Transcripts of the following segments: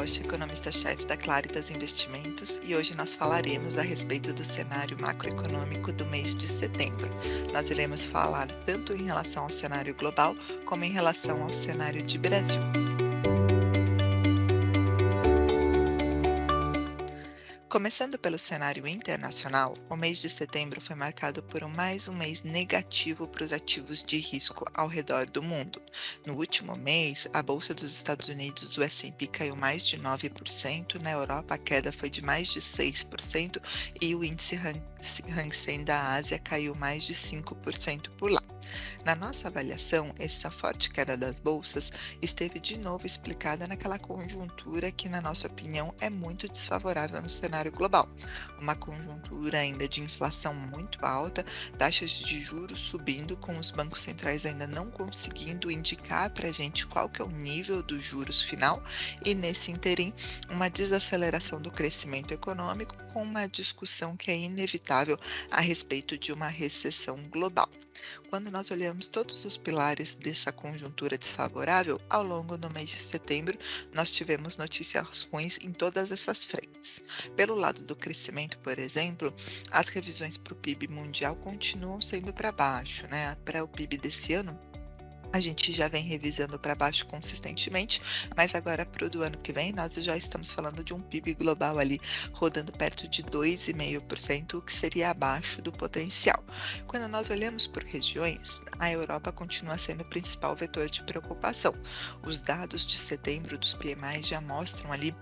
Rocha, economista-chefe da Claritas Investimentos, e hoje nós falaremos a respeito do cenário macroeconômico do mês de setembro. Nós iremos falar tanto em relação ao cenário global, como em relação ao cenário de Brasil. Começando pelo cenário internacional, o mês de setembro foi marcado por mais um mês negativo para os ativos de risco ao redor do mundo. No último mês, a Bolsa dos Estados Unidos, o S&P, caiu mais de 9%, na Europa a queda foi de mais de 6% e o índice Hang Seng da Ásia caiu mais de 5% por lá. Na nossa avaliação, essa forte queda das bolsas esteve de novo explicada naquela conjuntura que, na nossa opinião, é muito desfavorável no cenário global. Uma conjuntura ainda de inflação muito alta, taxas de juros subindo, com os bancos centrais ainda não conseguindo indicar para a gente qual que é o nível dos juros final, e nesse interim, uma desaceleração do crescimento econômico, com uma discussão que é inevitável a respeito de uma recessão global. Quando nós olhamos todos os pilares dessa conjuntura desfavorável, ao longo do mês de setembro, nós tivemos notícias ruins em todas essas frentes. Pelo lado do crescimento, por exemplo, as revisões para o PIB mundial continuam sendo para baixo, né? Para o PIB desse ano, a gente já vem revisando para baixo consistentemente, mas agora para o do ano que vem nós já estamos falando de um PIB global ali rodando perto de 2,5%, o que seria abaixo do potencial. Quando nós olhamos por regiões, a Europa continua sendo o principal vetor de preocupação. Os dados de setembro dos PMI já mostram ali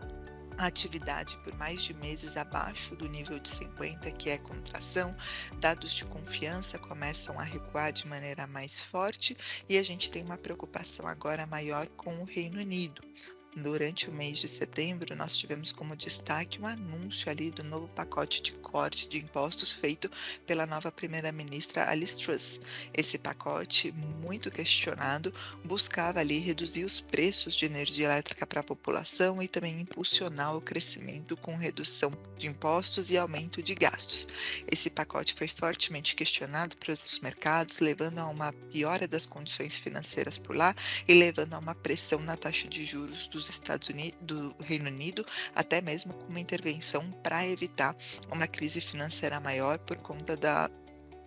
a atividade por mais de meses abaixo do nível de 50, que é contração, dados de confiança começam a recuar de maneira mais forte e a gente tem uma preocupação agora maior com o Reino Unido. Durante o mês de setembro, nós tivemos como destaque um anúncio ali do novo pacote de corte de impostos feito pela nova primeira-ministra Liz Truss. Esse pacote, muito questionado, buscava ali reduzir os preços de energia elétrica para a população e também impulsionar o crescimento com redução de impostos e aumento de gastos. Esse pacote foi fortemente questionado pelos mercados, levando a uma piora das condições financeiras por lá e levando a uma pressão na taxa de juros dos Estados Unidos, do Reino Unido, até mesmo com uma intervenção para evitar uma crise financeira maior por conta da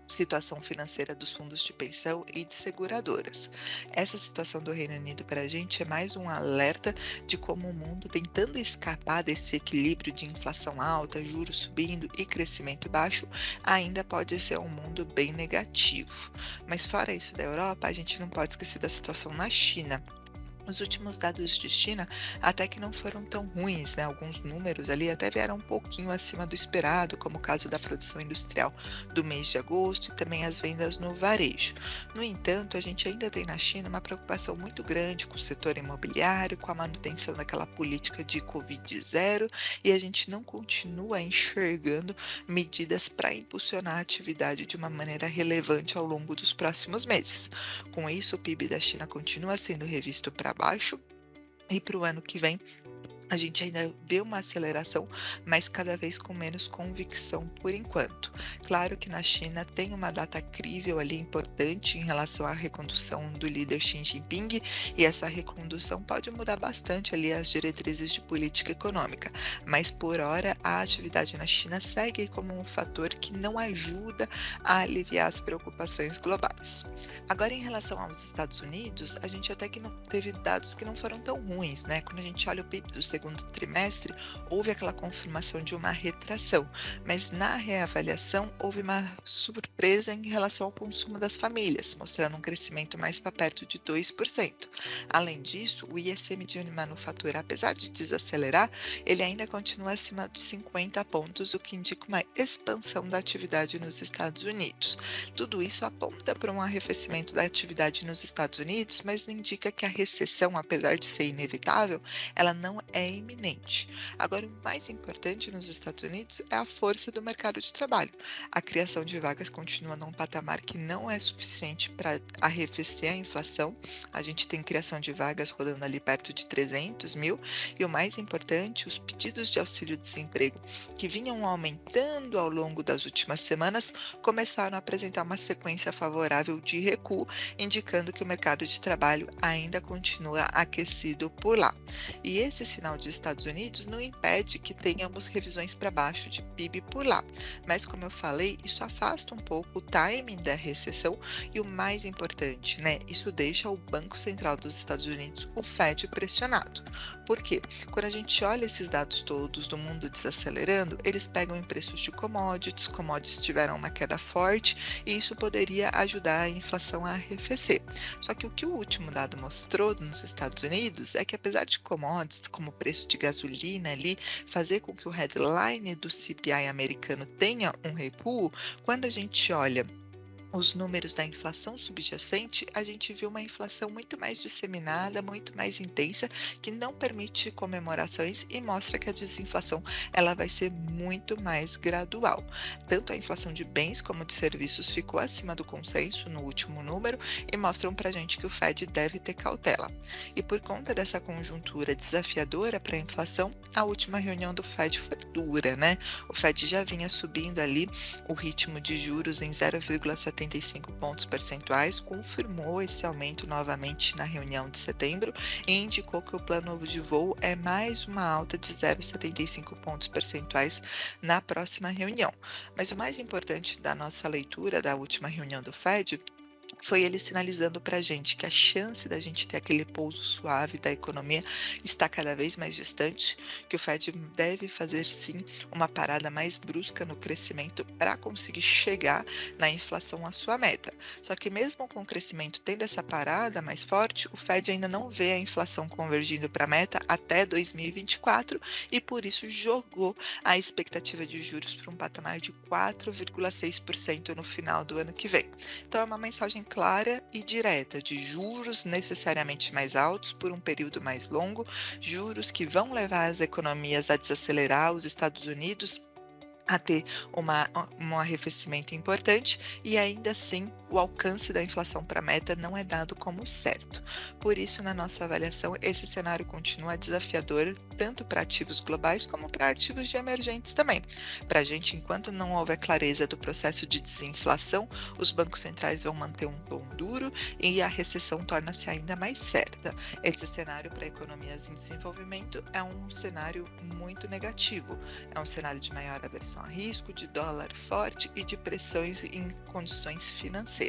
situação financeira dos fundos de pensão e de seguradoras. Essa situação do Reino Unido para a gente é mais um alerta de como o mundo, tentando escapar desse equilíbrio de inflação alta, juros subindo e crescimento baixo, ainda pode ser um mundo bem negativo. Mas fora isso da Europa, a gente não pode esquecer da situação na China. Os últimos dados de China até que não foram tão ruins, né? Alguns números ali até vieram um pouquinho acima do esperado, como o caso da produção industrial do mês de agosto e também as vendas no varejo. No entanto, a gente ainda tem na China uma preocupação muito grande com o setor imobiliário, com a manutenção daquela política de Covid-0, e a gente não continua enxergando medidas para impulsionar a atividade de uma maneira relevante ao longo dos próximos meses. Com isso, o PIB da China continua sendo revisto para baixo, e para o ano que vem a gente ainda vê uma aceleração, mas cada vez com menos convicção por enquanto. Claro que na China tem uma data crível ali importante em relação à recondução do líder Xi Jinping, e essa recondução pode mudar bastante ali as diretrizes de política econômica, mas por hora a atividade na China segue como um fator que não ajuda a aliviar as preocupações globais. Agora, em relação aos Estados Unidos, a gente até que não teve dados que não foram tão ruins, né? Quando a gente olha o PIB do segundo trimestre, houve aquela confirmação de uma retração, mas na reavaliação houve uma surpresa em relação ao consumo das famílias, mostrando um crescimento mais para perto de 2%. Além disso, o ISM de manufatura, apesar de desacelerar, ele ainda continua acima de 50 pontos, o que indica uma expansão da atividade nos Estados Unidos. Tudo isso aponta para um arrefecimento da atividade nos Estados Unidos, mas indica que a recessão, apesar de ser inevitável, ela não é iminente. Agora, o mais importante nos Estados Unidos é a força do mercado de trabalho. A criação de vagas continua num patamar que não é suficiente para arrefecer a inflação. A gente tem criação de vagas rodando ali perto de 300 mil, e o mais importante, os pedidos de auxílio-desemprego, que vinham aumentando ao longo das últimas semanas, começaram a apresentar uma sequência favorável de recuo, indicando que o mercado de trabalho ainda continua aquecido por lá. E esse sinal Nacional dos Estados Unidos não impede que tenhamos revisões para baixo de PIB por lá, mas como eu falei, isso afasta um pouco o timing da recessão e o mais importante, né, isso deixa o Banco Central dos Estados Unidos, o Fed, pressionado. Por quê? Quando a gente olha esses dados todos do mundo desacelerando, eles pegam em preços de commodities tiveram uma queda forte e isso poderia ajudar a inflação a arrefecer. Só que o que o último dado mostrou nos Estados Unidos é que apesar de commodities, como o preço de gasolina ali, fazer com que o headline do CPI americano tenha um recuo, quando a gente olha os números da inflação subjacente, a gente viu uma inflação muito mais disseminada, muito mais intensa, que não permite comemorações e mostra que a desinflação ela vai ser muito mais gradual. Tanto a inflação de bens como de serviços ficou acima do consenso no último número e mostram para a gente que o Fed deve ter cautela. E por conta dessa conjuntura desafiadora para a inflação, a última reunião do Fed foi dura, né? O Fed já vinha subindo ali o ritmo de juros em 0,75 pontos percentuais, confirmou esse aumento novamente na reunião de setembro e indicou que o plano de voo é mais uma alta de 0,75 pontos percentuais na próxima reunião. Mas o mais importante da nossa leitura da última reunião do Fed foi ele sinalizando para a gente que a chance da gente ter aquele pouso suave da economia está cada vez mais distante, que o Fed deve fazer sim uma parada mais brusca no crescimento para conseguir chegar na inflação à sua meta. Só que mesmo com o crescimento tendo essa parada mais forte, o Fed ainda não vê a inflação convergindo para a meta até 2024 e por isso jogou a expectativa de juros para um patamar de 4,6% no final do ano que vem. Então é uma mensagem clara e direta de juros necessariamente mais altos por um período mais longo, juros que vão levar as economias a desacelerar, os Estados Unidos a ter um arrefecimento importante e ainda assim o alcance da inflação para a meta não é dado como certo. Por isso, na nossa avaliação, esse cenário continua desafiador tanto para ativos globais como para ativos de emergentes também. Para a gente, enquanto não houver clareza do processo de desinflação, os bancos centrais vão manter um tom duro e a recessão torna-se ainda mais certa. Esse cenário para economias em desenvolvimento é um cenário muito negativo, é um cenário de maior aversão a risco, de dólar forte e de pressões em condições financeiras.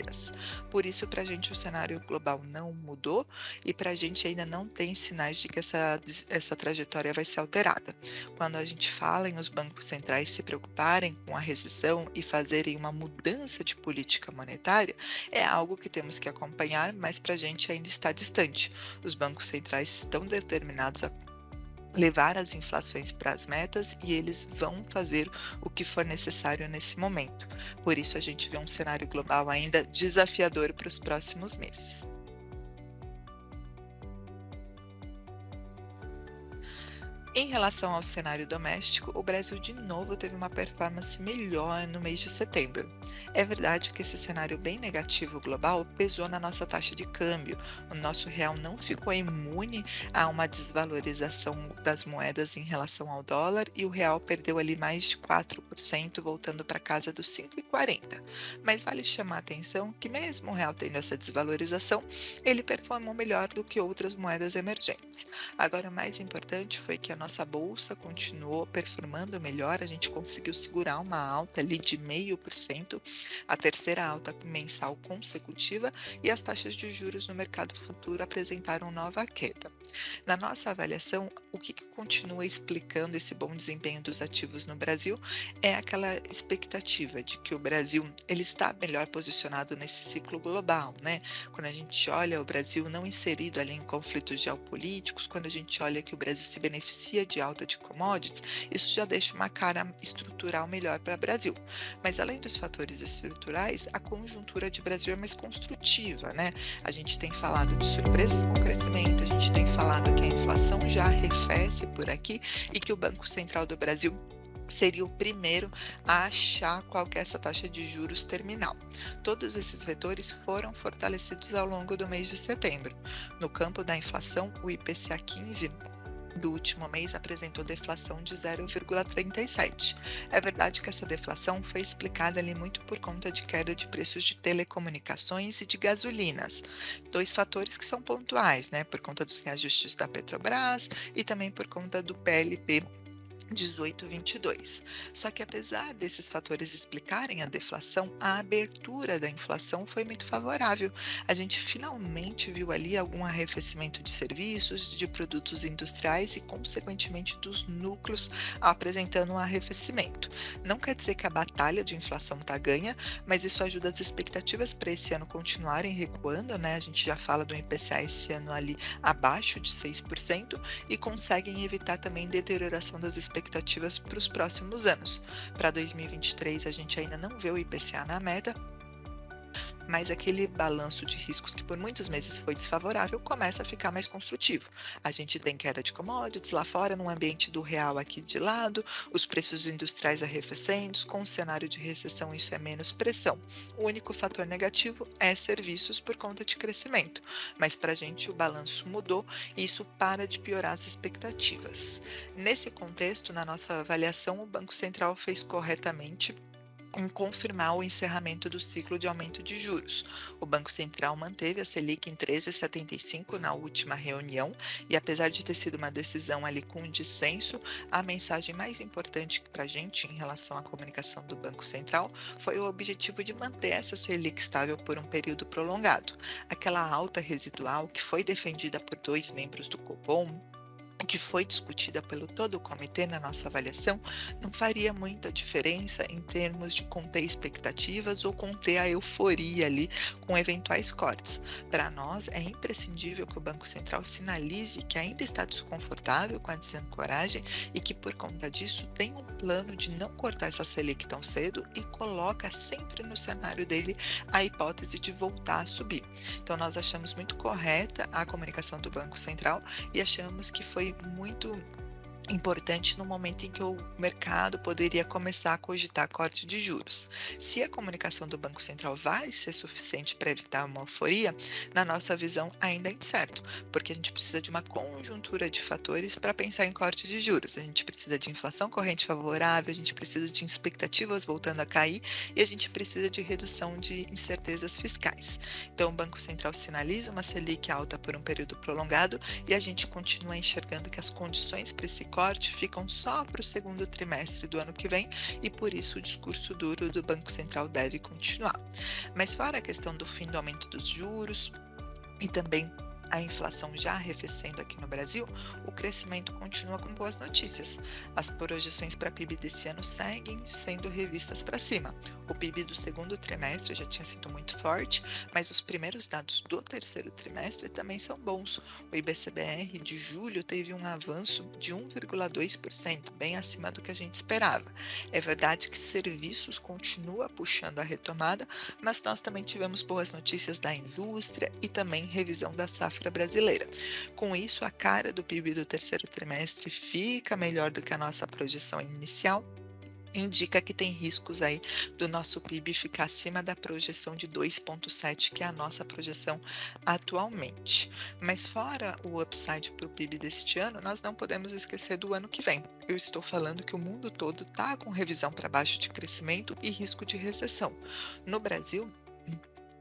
Por isso, para a gente, o cenário global não mudou e para a gente ainda não tem sinais de que essa trajetória vai ser alterada. Quando a gente fala em os bancos centrais se preocuparem com a recessão e fazerem uma mudança de política monetária, é algo que temos que acompanhar, mas para a gente ainda está distante. Os bancos centrais estão determinados a levar as inflações para as metas e eles vão fazer o que for necessário nesse momento. Por isso, a gente vê um cenário global ainda desafiador para os próximos meses. Em relação ao cenário doméstico, o Brasil de novo teve uma performance melhor no mês de setembro. É verdade que esse cenário bem negativo global pesou na nossa taxa de câmbio. O nosso real não ficou imune a uma desvalorização das moedas em relação ao dólar e o real perdeu ali mais de 4%, voltando para casa dos 5,40. Mas vale chamar a atenção que mesmo o real tendo essa desvalorização, ele performou melhor do que outras moedas emergentes. Agora, o mais importante foi que a nossa bolsa continuou performando melhor, a gente conseguiu segurar uma alta ali de 0,5%, a terceira alta mensal consecutiva, e as taxas de juros no mercado futuro apresentaram nova queda. Na nossa avaliação, o que continua explicando esse bom desempenho dos ativos no Brasil é aquela expectativa de que o Brasil ele está melhor posicionado nesse ciclo global, né? Quando a gente olha o Brasil não inserido ali em conflitos geopolíticos, quando a gente olha que o Brasil se beneficia de alta de commodities, isso já deixa uma cara estrutural melhor para o Brasil. Mas além dos fatores estruturais, a conjuntura de Brasil é mais construtiva, né? A gente tem falado de surpresas com o crescimento, a gente tem falado que a inflação já arrefece por aqui e que o Banco Central do Brasil seria o primeiro a achar qual que é essa taxa de juros terminal. Todos esses vetores foram fortalecidos ao longo do mês de setembro. No campo da inflação, o IPCA 15 do último mês apresentou deflação de 0,37. É verdade que essa deflação foi explicada ali muito por conta de queda de preços de telecomunicações e de gasolinas, dois fatores que são pontuais, né, por conta dos reajustes da Petrobras e também por conta do PLP 1822. Só que apesar desses fatores explicarem a deflação, a abertura da inflação foi muito favorável. A gente finalmente viu ali algum arrefecimento de serviços, de produtos industriais e, consequentemente, dos núcleos apresentando um arrefecimento. Não quer dizer que a batalha de inflação está ganha, mas isso ajuda as expectativas para esse ano continuarem recuando, né? A gente já fala do IPCA esse ano ali abaixo de 6% e conseguem evitar também deterioração das expectativas para os próximos anos. Para 2023, a gente ainda não vê o IPCA na meta, mas aquele balanço de riscos que por muitos meses foi desfavorável começa a ficar mais construtivo. A gente tem queda de commodities lá fora, num ambiente do real aqui de lado, os preços industriais arrefecendo, com o cenário de recessão isso é menos pressão. O único fator negativo é serviços por conta de crescimento, mas para a gente o balanço mudou e isso para de piorar as expectativas. Nesse contexto, na nossa avaliação, o Banco Central fez corretamente em confirmar o encerramento do ciclo de aumento de juros. O Banco Central manteve a Selic em 13,75 na última reunião e, apesar de ter sido uma decisão ali com dissenso, a mensagem mais importante para a gente em relação à comunicação do Banco Central foi o objetivo de manter essa Selic estável por um período prolongado. Aquela alta residual que foi defendida por dois membros do Copom, que foi discutida pelo todo o comitê na nossa avaliação, não faria muita diferença em termos de conter expectativas ou conter a euforia ali com eventuais cortes. Para nós, é imprescindível que o Banco Central sinalize que ainda está desconfortável com a desancoragem e que, por conta disso, tem um plano de não cortar essa Selic tão cedo e coloca sempre no cenário dele a hipótese de voltar a subir. Então, nós achamos muito correta a comunicação do Banco Central e achamos que foi muito importante no momento em que o mercado poderia começar a cogitar corte de juros. Se a comunicação do Banco Central vai ser suficiente para evitar uma euforia, na nossa visão ainda é incerto, porque a gente precisa de uma conjuntura de fatores para pensar em corte de juros. A gente precisa de inflação corrente favorável, a gente precisa de expectativas voltando a cair e a gente precisa de redução de incertezas fiscais. Então, o Banco Central sinaliza uma Selic alta por um período prolongado e a gente continua enxergando que as condições para esse corte ficam só para o segundo trimestre do ano que vem e por isso o discurso duro do Banco Central deve continuar. Mas fora a questão do fim do aumento dos juros e também a inflação já arrefecendo aqui no Brasil, o crescimento continua com boas notícias. As projeções para PIB desse ano seguem sendo revistas para cima. O PIB do segundo trimestre já tinha sido muito forte, mas os primeiros dados do terceiro trimestre também são bons. O IBCBR de julho teve um avanço de 1,2%, bem acima do que a gente esperava. É verdade que serviços continua puxando a retomada, mas nós também tivemos boas notícias da indústria e também revisão da safra brasileira. Com isso, a cara do PIB do terceiro trimestre fica melhor do que a nossa projeção inicial, indica que tem riscos aí do nosso PIB ficar acima da projeção de 2,7, que é a nossa projeção atualmente. Mas fora o upside para o PIB deste ano, nós não podemos esquecer do ano que vem. Eu estou falando que o mundo todo está com revisão para baixo de crescimento e risco de recessão. No Brasil,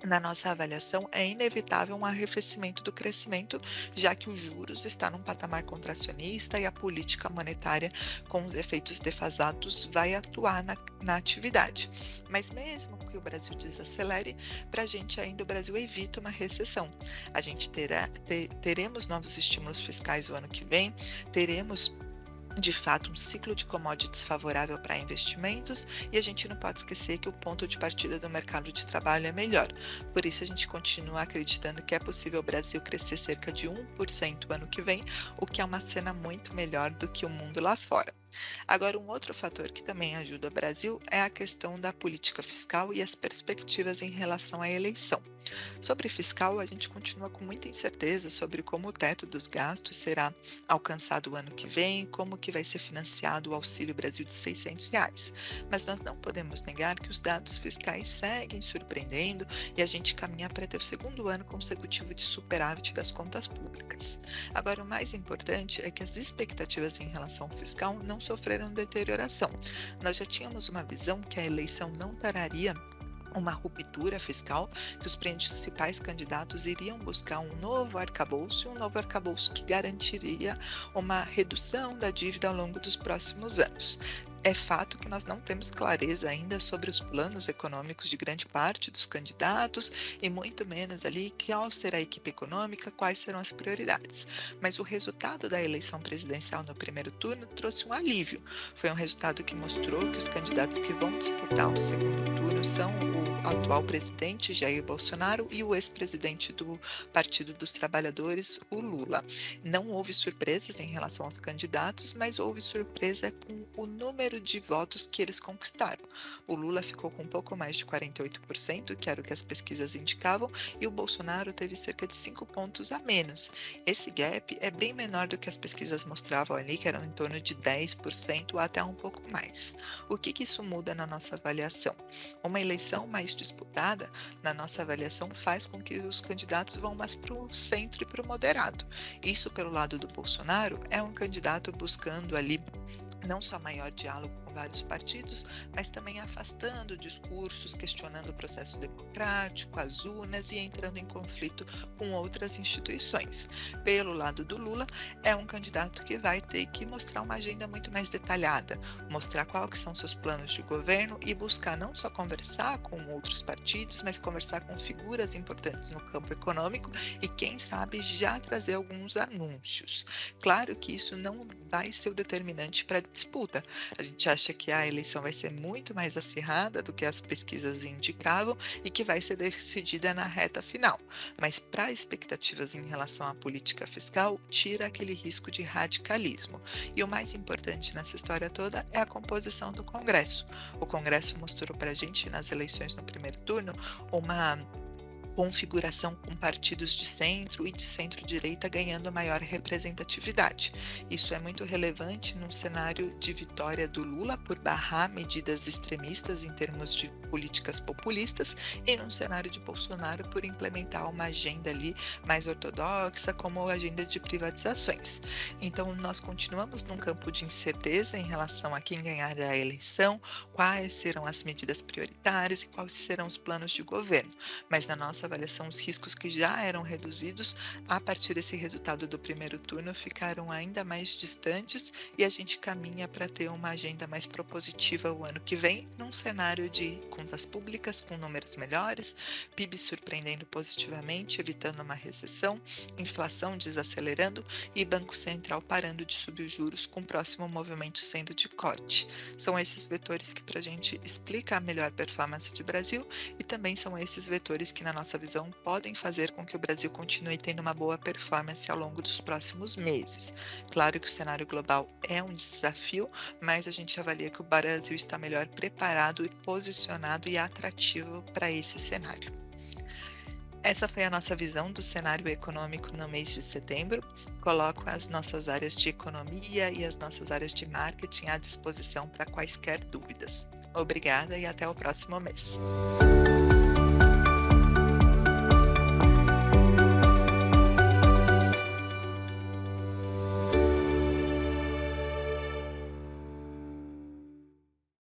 na nossa avaliação, é inevitável um arrefecimento do crescimento, já que os juros está num patamar contracionista e a política monetária, com os efeitos defasados, vai atuar na atividade. Mas mesmo que o Brasil desacelere, para a gente ainda o Brasil evita uma recessão. A gente teremos novos estímulos fiscais o ano que vem, teremos de fato um ciclo de commodities favorável para investimentos e a gente não pode esquecer que o ponto de partida do mercado de trabalho é melhor. Por isso a gente continua acreditando que é possível o Brasil crescer cerca de 1% ano que vem, o que é uma cena muito melhor do que o mundo lá fora. Agora, um outro fator que também ajuda o Brasil é a questão da política fiscal e as perspectivas em relação à eleição. Sobre fiscal, a gente continua com muita incerteza sobre como o teto dos gastos será alcançado o ano que vem, como que vai ser financiado o Auxílio Brasil de R$ 600. Mas nós não podemos negar que os dados fiscais seguem surpreendendo e a gente caminha para ter o segundo ano consecutivo de superávit das contas públicas. Agora, o mais importante é que as expectativas em relação ao fiscal não sofreram deterioração. Nós já tínhamos uma visão que a eleição não traria uma ruptura fiscal, que os principais candidatos iriam buscar um novo arcabouço e um novo arcabouço que garantiria uma redução da dívida ao longo dos próximos anos. É fato que nós não temos clareza ainda sobre os planos econômicos de grande parte dos candidatos e muito menos ali qual será a equipe econômica, quais serão as prioridades. Mas o resultado da eleição presidencial no primeiro turno trouxe um alívio. Foi um resultado que mostrou que os candidatos que vão disputar o segundo turno são o atual presidente Jair Bolsonaro e o ex-presidente do Partido dos Trabalhadores, o Lula. Não houve surpresas em relação aos candidatos, mas houve surpresa com o número de votos que eles conquistaram. O Lula ficou com um pouco mais de 48%, que era o que as pesquisas indicavam, e o Bolsonaro teve cerca de 5 pontos a menos. Esse gap é bem menor do que as pesquisas mostravam ali, que eram em torno de 10% ou até um pouco mais. O que isso muda na nossa avaliação? Uma eleição mais disputada, na nossa avaliação, faz com que os candidatos vão mais para o centro e para o moderado. Isso, pelo lado do Bolsonaro, é um candidato buscando ali não só maior diálogo com vários partidos, mas também afastando discursos, questionando o processo democrático, as urnas e entrando em conflito com outras instituições. Pelo lado do Lula, é um candidato que vai ter que mostrar uma agenda muito mais detalhada, mostrar quais que são seus planos de governo e buscar não só conversar com outros partidos, mas conversar com figuras importantes no campo econômico e, quem sabe, já trazer alguns anúncios. Claro que isso não vai ser o determinante para a disputa. A gente acha que a eleição vai ser muito mais acirrada do que as pesquisas indicavam e que vai ser decidida na reta final. Mas para expectativas em relação à política fiscal, tira aquele risco de radicalismo. E o mais importante nessa história toda é a composição do Congresso. O Congresso mostrou para a gente nas eleições no primeiro turno uma configuração com partidos de centro e de centro-direita ganhando maior representatividade. Isso é muito relevante num cenário de vitória do Lula por barrar medidas extremistas em termos de políticas populistas e num cenário de Bolsonaro por implementar uma agenda ali mais ortodoxa, como a agenda de privatizações. Então, nós continuamos num campo de incerteza em relação a quem ganhará a eleição, quais serão as medidas prioritárias e quais serão os planos de governo. Mas na nossa avaliação, os riscos que já eram reduzidos a partir desse resultado do primeiro turno ficaram ainda mais distantes e a gente caminha para ter uma agenda mais propositiva o ano que vem, num cenário de contas públicas com números melhores, PIB surpreendendo positivamente, evitando uma recessão, inflação desacelerando e Banco Central parando de subir os juros, com o próximo movimento sendo de corte. São esses vetores que para a gente explica a melhor performance do Brasil e também são esses vetores que, na nossa visão, podem fazer com que o Brasil continue tendo uma boa performance ao longo dos próximos meses. Claro que o cenário global é um desafio, mas a gente avalia que o Brasil está melhor preparado e posicionado e atrativo para esse cenário. Essa foi a nossa visão do cenário econômico no mês de setembro. Coloco as nossas áreas de economia e as nossas áreas de marketing à disposição para quaisquer dúvidas. Obrigada e até o próximo mês.